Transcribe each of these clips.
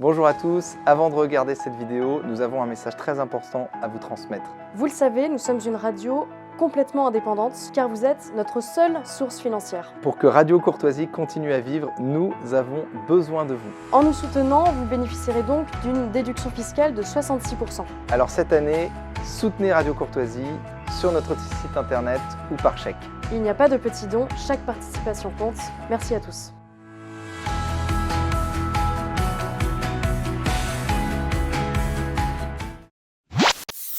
Bonjour à tous, avant de regarder cette vidéo, nous avons un message très important à vous transmettre. Vous le savez, nous sommes une radio complètement indépendante car vous êtes notre seule source financière. Pour que Radio Courtoisie continue à vivre, nous avons besoin de vous. En nous soutenant, vous bénéficierez donc d'une déduction fiscale de 66%. Alors cette année, soutenez Radio Courtoisie sur notre site internet ou par chèque. Il n'y a pas de petits dons, chaque participation compte. Merci à tous.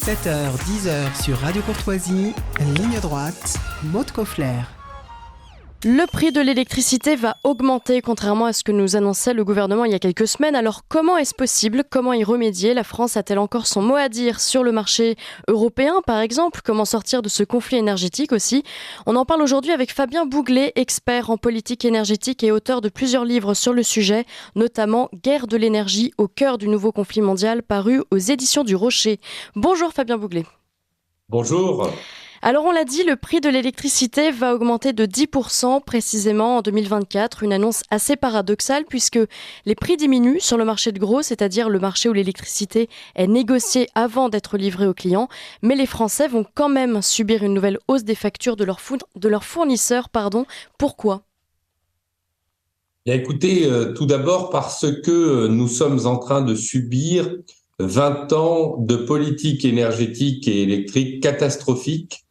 – 7h, 10h sur Radio Courtoisie, ligne droite, Maud Koffler. Le prix de l'électricité va augmenter, contrairement à ce que nous annonçait le gouvernement il y a quelques semaines. Alors comment est-ce possible ? Comment y remédier ? La France a-t-elle encore son mot à dire sur le marché européen, par exemple ? Comment sortir de ce conflit énergétique aussi ? On en parle aujourd'hui avec Fabien Bouglet, expert en politique énergétique et auteur de plusieurs livres sur le sujet, notamment Guerre de l'énergie au cœur du nouveau conflit mondial, paru aux éditions du Rocher. Bonjour Fabien Bouglet. Bonjour. Alors on l'a dit, le prix de l'électricité va augmenter de 10% précisément en 2024, une annonce assez paradoxale puisque les prix diminuent sur le marché de gros, c'est-à-dire le marché où l'électricité est négociée avant d'être livrée aux clients, mais les Français vont quand même subir une nouvelle hausse des factures de leurs fournisseurs. Pourquoi ? Bien, écoutez, tout d'abord parce que nous sommes en train de subir 20 ans de politique énergétique et électrique catastrophique.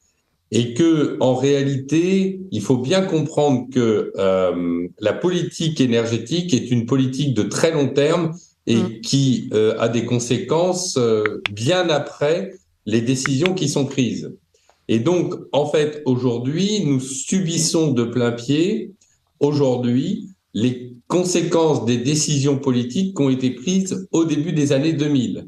Et que, en réalité, il faut bien comprendre que la politique énergétique est une politique de très long terme et qui a des conséquences bien après les décisions qui sont prises. Et donc, en fait, aujourd'hui, nous subissons de plein pied, aujourd'hui, les conséquences des décisions politiques qui ont été prises au début des années 2000.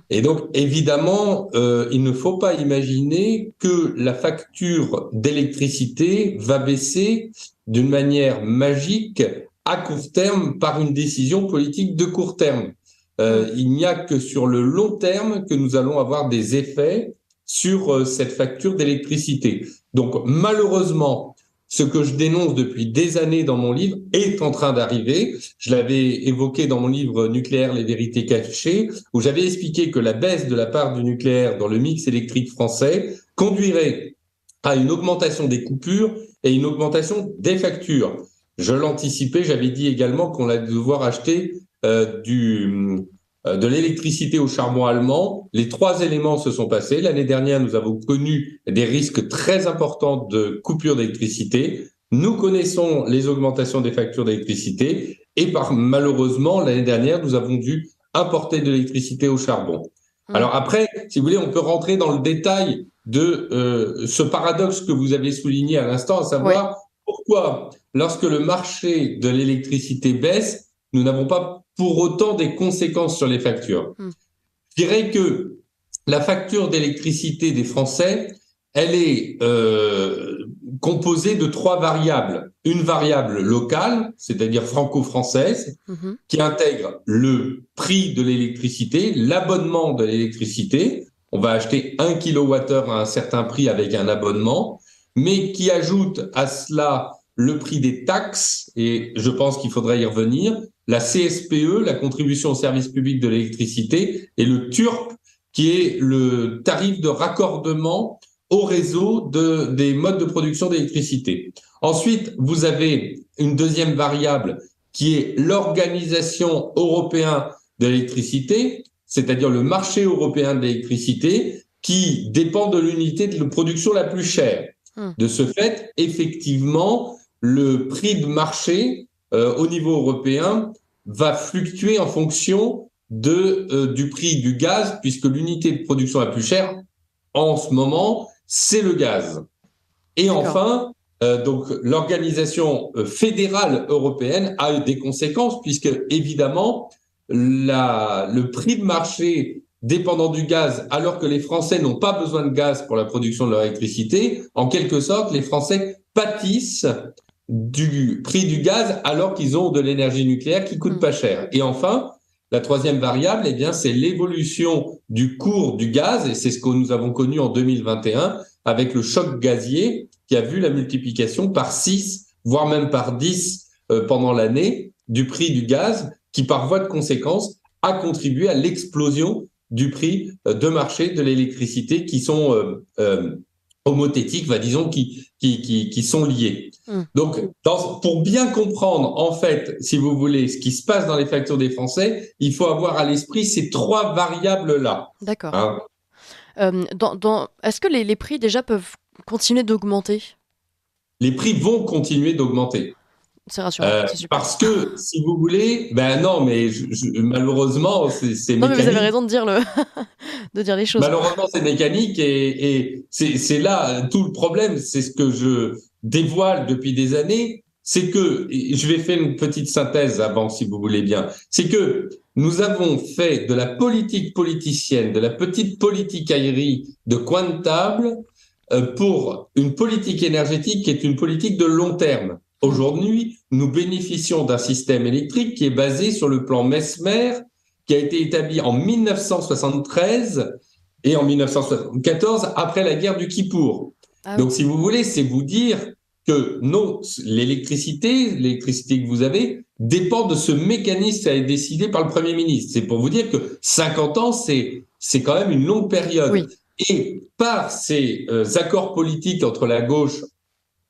Et donc, évidemment, il ne faut pas imaginer que la facture d'électricité va baisser d'une manière magique à court terme par une décision politique de court terme. Il n'y a que sur le long terme que nous allons avoir des effets sur cette facture d'électricité. Donc, malheureusement, ce que je dénonce depuis des années dans mon livre est en train d'arriver. Je l'avais évoqué dans mon livre Nucléaire, les vérités cachées, où j'avais expliqué que la baisse de la part du nucléaire dans le mix électrique français conduirait à une augmentation des coupures et une augmentation des factures. Je l'anticipais, j'avais dit également qu'on allait devoir acheter de l'électricité au charbon allemand. Les trois éléments se sont passés. L'année dernière, nous avons connu des risques très importants de coupure d'électricité. Nous connaissons les augmentations des factures d'électricité et malheureusement, l'année dernière, nous avons dû importer de l'électricité au charbon. Alors après, si vous voulez, on peut rentrer dans le détail de ce paradoxe que vous avez souligné à l'instant, à savoir pourquoi, lorsque le marché de l'électricité baisse, nous n'avons pas pour autant des conséquences sur les factures. Je dirais que la facture d'électricité des Français, elle est composée de trois variables. Une variable locale, c'est-à-dire franco-française, qui intègre le prix de l'électricité, l'abonnement de l'électricité. On va acheter 1 kWh à un certain prix avec un abonnement, mais qui ajoute à cela le prix des taxes, et je pense qu'il faudrait y revenir, la CSPE, la contribution au service public de l'électricité, et le TURP, qui est le tarif de raccordement au réseau des modes de production d'électricité. Ensuite, vous avez une deuxième variable qui est l'organisation européenne de l'électricité, c'est-à-dire le marché européen de l'électricité, qui dépend de l'unité de production la plus chère. De ce fait, effectivement, le prix de marché au niveau européen va fluctuer en fonction du prix du gaz, puisque l'unité de production la plus chère, en ce moment, c'est le gaz. Et enfin, donc l'organisation fédérale européenne a des conséquences, puisque évidemment, le prix de marché dépendant du gaz, alors que les Français n'ont pas besoin de gaz pour la production de leur électricité, en quelque sorte, les Français pâtissent du prix du gaz alors qu'ils ont de l'énergie nucléaire qui coûte pas cher. Et enfin, la troisième variable, eh bien, c'est l'évolution du cours du gaz, et c'est ce que nous avons connu en 2021 avec le choc gazier qui a vu la multiplication par 6, voire même par 10 pendant l'année du prix du gaz, qui, par voie de conséquence, a contribué à l'explosion du prix de marché de l'électricité qui sont homothétiques, disons, qui sont liés. Donc, pour bien comprendre, en fait, si vous voulez, ce qui se passe dans les factures des Français, il faut avoir à l'esprit ces trois variables-là. D'accord. Hein. Est-ce que les prix déjà peuvent continuer d'augmenter ? Les prix vont continuer d'augmenter. C'est rassurant, c'est super. Parce que, si vous voulez, non, mais malheureusement, c'est non, mécanique. mais vous avez raison de dire, de dire les choses. Malheureusement, c'est mécanique et c'est là tout le problème. C'est ce que je dévoile depuis des années. C'est que, je vais faire une petite synthèse avant, si vous voulez bien. C'est que nous avons fait de la politique politicienne, de la petite politicaillerie de coin de table pour une politique énergétique qui est une politique de long terme. Aujourd'hui, nous bénéficions d'un système électrique qui est basé sur le plan Mesmer, qui a été établi en 1973 et en 1974, après la guerre du Kippour. Ah oui. Donc, si vous voulez, c'est vous dire que l'électricité que vous avez dépend de ce mécanisme qui a été décidé par le Premier ministre. C'est pour vous dire que 50 ans, c'est quand même une longue période. Oui. Et par ces accords politiques entre la gauche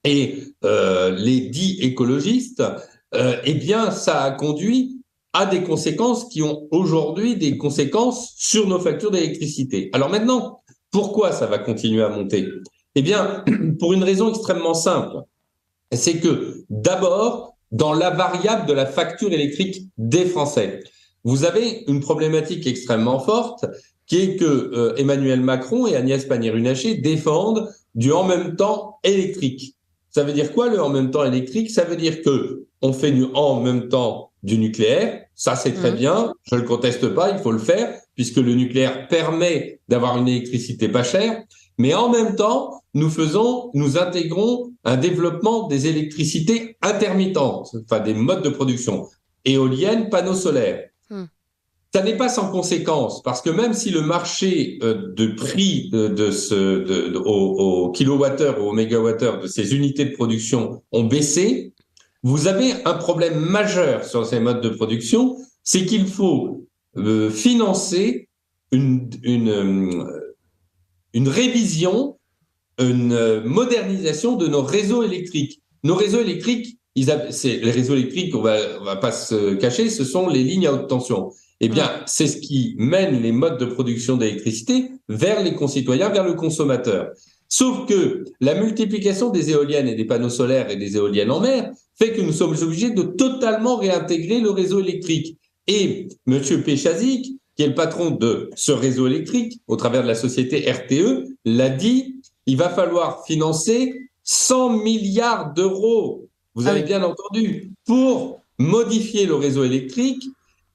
et les dits écologistes, ça a conduit à des conséquences qui ont aujourd'hui des conséquences sur nos factures d'électricité. Alors maintenant, pourquoi ça va continuer à monter ? Pour une raison extrêmement simple. C'est que d'abord, dans la variable de la facture électrique des Français, vous avez une problématique extrêmement forte qui est que Emmanuel Macron et Agnès Pannier-Runacher défendent du en même temps électrique. Ça veut dire quoi, le en même temps électrique ? Ça veut dire que on fait du en même temps du nucléaire. Ça, c'est très bien. Je ne le conteste pas. Il faut le faire puisque le nucléaire permet d'avoir une électricité pas chère. Mais en même temps, nous intégrons un développement des électricités intermittentes, des modes de production, éoliennes, panneaux solaires. Ça n'est pas sans conséquence, parce que même si le marché de prix au kilowattheure ou au mégawattheure de ces unités de production ont baissé, vous avez un problème majeur sur ces modes de production, c'est qu'il faut financer une révision, une modernisation de nos réseaux électriques. Nos réseaux électriques, les réseaux électriques, on va pas se cacher, ce sont les lignes à haute tension. C'est ce qui mène les modes de production d'électricité vers les concitoyens, vers le consommateur. Sauf que la multiplication des éoliennes et des panneaux solaires et des éoliennes en mer fait que nous sommes obligés de totalement réintégrer le réseau électrique. Et M. Péchazik, qui est le patron de ce réseau électrique, au travers de la société RTE, l'a dit, il va falloir financer 100 milliards d'euros, vous avez bien entendu, pour modifier le réseau électrique.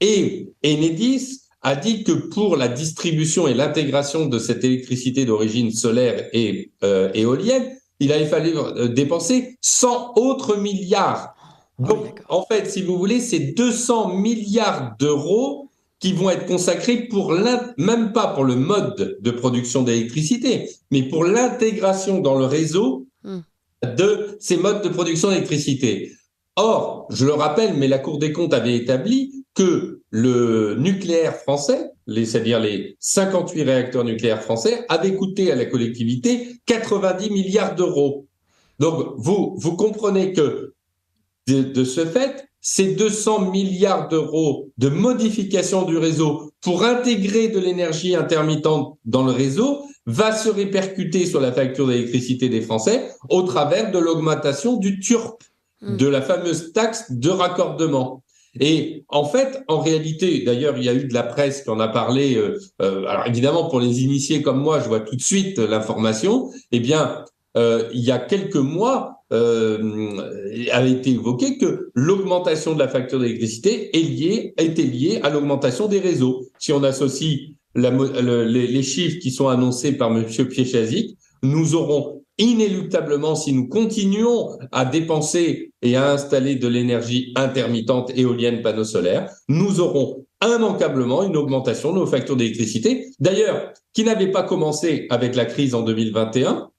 Et Enedis a dit que pour la distribution et l'intégration de cette électricité d'origine solaire et éolienne, il allait falloir dépenser 100 autres milliards. Donc, en fait, si vous voulez, c'est 200 milliards d'euros qui vont être consacrés même pas pour le mode de production d'électricité, mais pour l'intégration dans le réseau de ces modes de production d'électricité. Or, je le rappelle, mais la Cour des comptes avait établi que le nucléaire français, c'est-à-dire les 58 réacteurs nucléaires français, avait coûté à la collectivité 90 milliards d'euros. Donc, vous comprenez que de ce fait, ces 200 milliards d'euros de modification du réseau pour intégrer de l'énergie intermittente dans le réseau va se répercuter sur la facture d'électricité des Français au travers de l'augmentation du TURP, de la fameuse taxe de raccordement. Et en fait, en réalité, d'ailleurs, il y a eu de la presse qui en a parlé. Alors évidemment, pour les initiés comme moi, je vois tout de suite l'information. Il y a quelques mois, avait été évoqué que l'augmentation de la facture d'électricité était liée à l'augmentation des réseaux. Si on associe les chiffres qui sont annoncés par M. Piéchazik, nous aurons inéluctablement, si nous continuons à dépenser et à installer de l'énergie intermittente, éolienne, panneaux solaires, nous aurons immanquablement une augmentation de nos factures d'électricité, d'ailleurs, qui n'avait pas commencé avec la crise en 2021,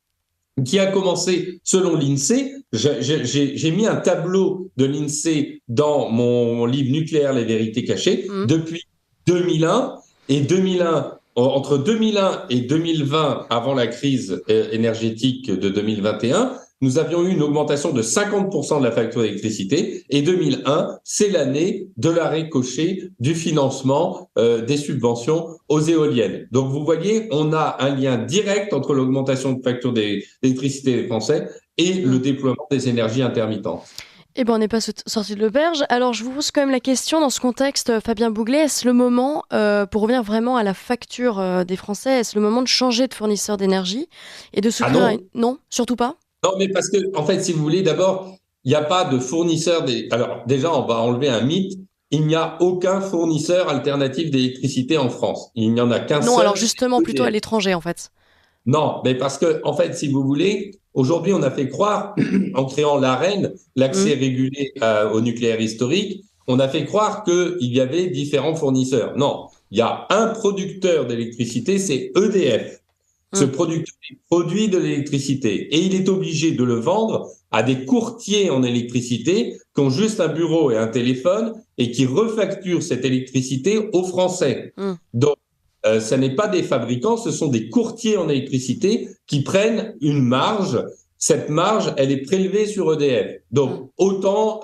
qui a commencé selon l'INSEE. J'ai mis un tableau de l'INSEE dans mon livre Nucléaire, les vérités cachées, depuis 2001. Et 2001, entre 2001 et 2020, avant la crise énergétique de 2021, nous avions eu une augmentation de 50% de la facture d'électricité. Et 2001, c'est l'année de l'arrêt coché du financement des subventions aux éoliennes. Donc vous voyez, on a un lien direct entre l'augmentation de facture d'électricité des Français et le déploiement des énergies intermittentes. Eh ben, on n'est pas sorti de l'auberge. Alors, je vous pose quand même la question, dans ce contexte, Fabien Bouglet, est-ce le moment, pour revenir vraiment à la facture des Français, est-ce le moment de changer de fournisseur d'énergie et de s'ouvrir Non, surtout pas. Non, mais parce que, en fait, si vous voulez, d'abord, il n'y a pas de fournisseur. Alors, déjà, on va enlever un mythe. Il n'y a aucun fournisseur alternatif d'électricité en France. Il n'y en a qu'un seul. Non, alors justement, plutôt à l'étranger, en fait. Non, mais parce que, en fait, si vous voulez, aujourd'hui, on a fait croire, en créant l'ARENH, l'accès régulé au nucléaire historique, on a fait croire qu'il y avait différents fournisseurs. Non, il y a un producteur d'électricité, c'est EDF. Ce producteur produit de l'électricité et il est obligé de le vendre à des courtiers en électricité qui ont juste un bureau et un téléphone et qui refacturent cette électricité aux Français. Donc, ce n'est pas des fabricants, ce sont des courtiers en électricité qui prennent une marge. Cette marge, elle est prélevée sur EDF. Donc, autant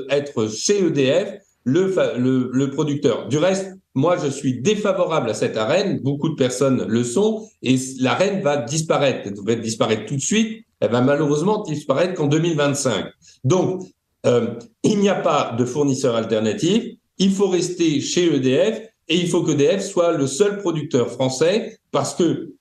être chez EDF le producteur. Du reste, moi, je suis défavorable à cette ARENH. Beaucoup de personnes le sont. Et l'ARENH va disparaître. Elle devrait disparaître tout de suite. Elle va malheureusement disparaître qu'en 2025. Donc, il n'y a pas de fournisseur alternatif. Il faut rester chez EDF. Et il faut qu'EDF soit le seul producteur français parce que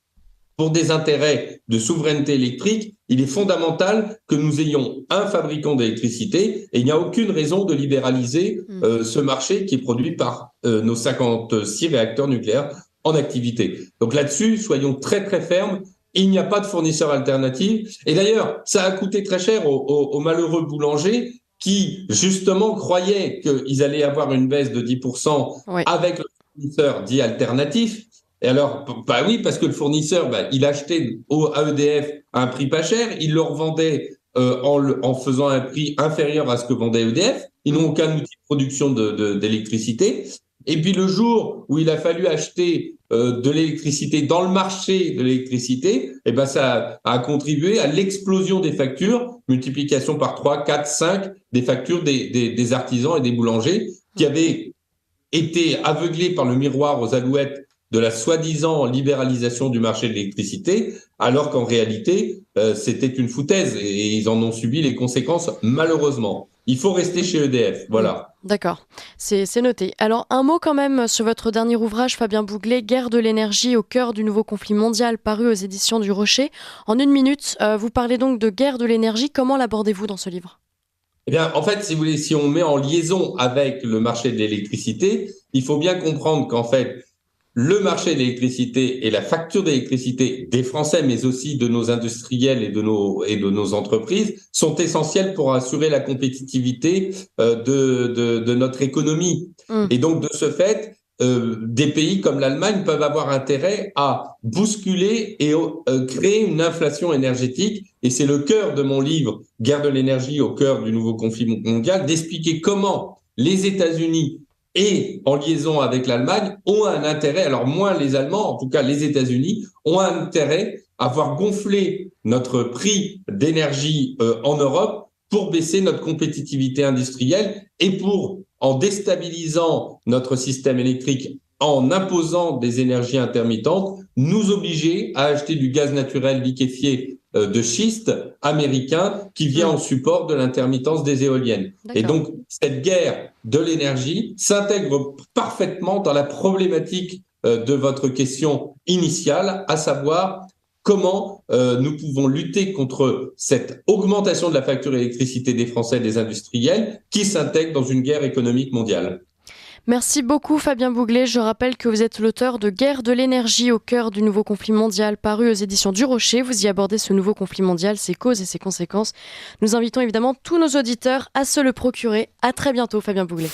pour des intérêts de souveraineté électrique, il est fondamental que nous ayons un fabricant d'électricité et il n'y a aucune raison de libéraliser ce marché qui est produit par nos 56 réacteurs nucléaires en activité. Donc là-dessus, soyons très très fermes. Il n'y a pas de fournisseur alternatif. Et d'ailleurs, ça a coûté très cher aux malheureux boulangers qui, justement, croyaient qu'ils allaient avoir une baisse de 10% avec le fournisseur dit alternatif. Et alors, bah oui, parce que le fournisseur, il achetait à EDF à un prix pas cher, il le revendait en faisant un prix inférieur à ce que vendait EDF. Ils n'ont aucun outil de production d'électricité. Et puis le jour où il a fallu acheter de l'électricité dans le marché de l'électricité, eh ben ça a contribué à l'explosion des factures, multiplication par 3, 4, 5 des factures des artisans et des boulangers qui avaient été aveuglés par le miroir aux alouettes de la soi-disant libéralisation du marché de l'électricité, alors qu'en réalité, c'était une foutaise et ils en ont subi les conséquences malheureusement. Il faut rester chez EDF, voilà. D'accord, c'est noté. Alors un mot quand même sur votre dernier ouvrage, Fabien Bouglet, Guerre de l'énergie au cœur du nouveau conflit mondial, paru aux éditions du Rocher. En 1 minute, vous parlez donc de guerre de l'énergie. Comment l'abordez-vous dans ce livre ? Eh bien, en fait, si vous voulez, si on met en liaison avec le marché de l'électricité, il faut bien comprendre qu'en fait, le marché de l'électricité et la facture d'électricité des Français, mais aussi de nos industriels et de nos entreprises, sont essentiels pour assurer la compétitivité de notre économie. Et donc, de ce fait, des pays comme l'Allemagne peuvent avoir intérêt à bousculer et créer une inflation énergétique. Et c'est le cœur de mon livre, Guerre de l'énergie au cœur du nouveau conflit mondial, d'expliquer comment les États-Unis et en liaison avec l'Allemagne, ont un intérêt, alors moins les Allemands, en tout cas les États-Unis, ont un intérêt à voir gonfler notre prix d'énergie en Europe pour baisser notre compétitivité industrielle et pour, en déstabilisant notre système électrique, en imposant des énergies intermittentes, nous obliger à acheter du gaz naturel liquéfié de schiste américain qui vient en support de l'intermittence des éoliennes. Et donc, cette guerre de l'énergie s'intègre parfaitement dans la problématique de votre question initiale, à savoir comment nous pouvons lutter contre cette augmentation de la facture d'électricité des Français et des industriels qui s'intègre dans une guerre économique mondiale. Merci beaucoup Fabien Bouglet. Je rappelle que vous êtes l'auteur de Guerre de l'énergie au cœur du nouveau conflit mondial, paru aux éditions du Rocher. Vous y abordez ce nouveau conflit mondial, ses causes et ses conséquences. Nous invitons évidemment tous nos auditeurs à se le procurer. À très bientôt Fabien Bouglet.